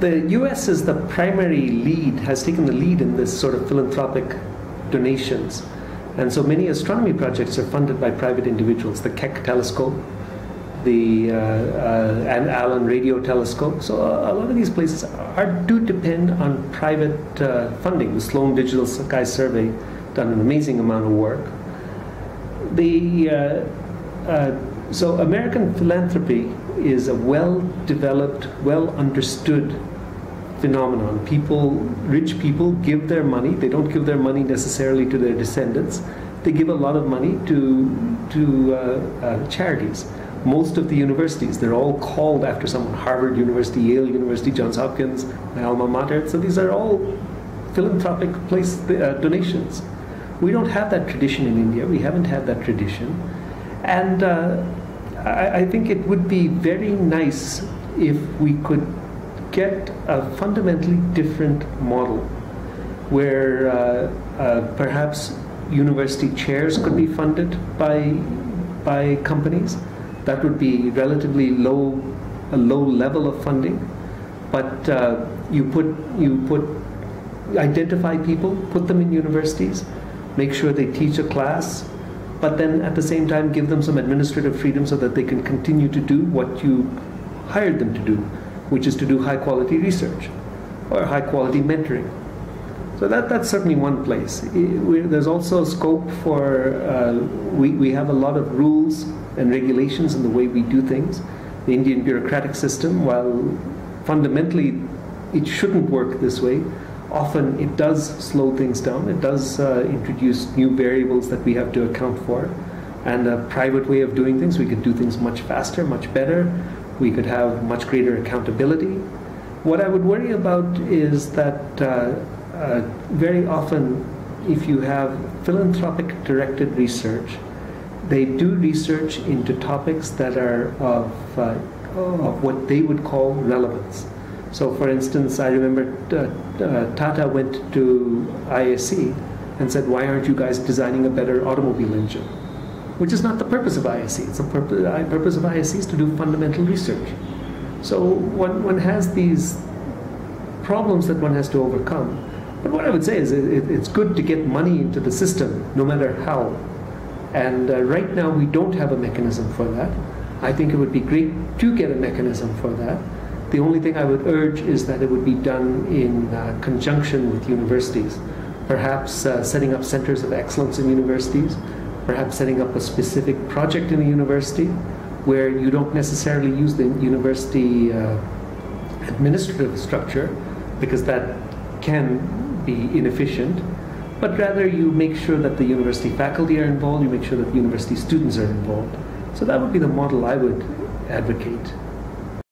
the US is the primary lead, has taken the lead in this sort of philanthropic donations. And so many astronomy projects are funded by private individuals. The Keck telescope, the and Allen radio telescope. So a lot of these places do depend on private funding. The Sloan Digital Sky Survey done an amazing amount of work. So American philanthropy is a well-developed, well-understood phenomenon. Rich people give their money. They don't give their money necessarily to their descendants. They give a lot of money to charities. Most of the universities, they're all called after someone. Harvard University, Yale University, Johns Hopkins, my alma mater. So these are all philanthropic donations. We don't have that tradition in India. We haven't had that tradition. And I think it would be very nice if we could get a fundamentally different model where perhaps university chairs could be funded by companies. That would be relatively a low level of funding, but you identify people, put them in universities, make sure they teach a class, but then at the same time give them some administrative freedom so that they can continue to do what you hired them to do, which is to do high quality research or high quality mentoring. So that's certainly one place. There's also scope for, we have a lot of rules and regulations in the way we do things. The Indian bureaucratic system, while fundamentally it shouldn't work this way, often it does slow things down. It does introduce new variables that we have to account for. And a private way of doing things, we could do things much faster, much better. We could have much greater accountability. What I would worry about is that very often, if you have philanthropic directed research, they do research into topics that are of what they would call relevance. So for instance, I remember Tata went to ISC and said, why aren't you guys designing a better automobile engine? Which is not the purpose of ISC. It's the purpose of ISC is to do fundamental research. So one has these problems that one has to overcome. But what I would say is it's good to get money into the system, no matter how. And right now we don't have a mechanism for that. I think it would be great to get a mechanism for that. The only thing I would urge is that it would be done in conjunction with universities. Perhaps setting up centers of excellence in universities, perhaps setting up a specific project in a university where you don't necessarily use the university administrative structure, because that can be inefficient, but rather you make sure that the university faculty are involved, you make sure that the university students are involved. So that would be the model I would advocate.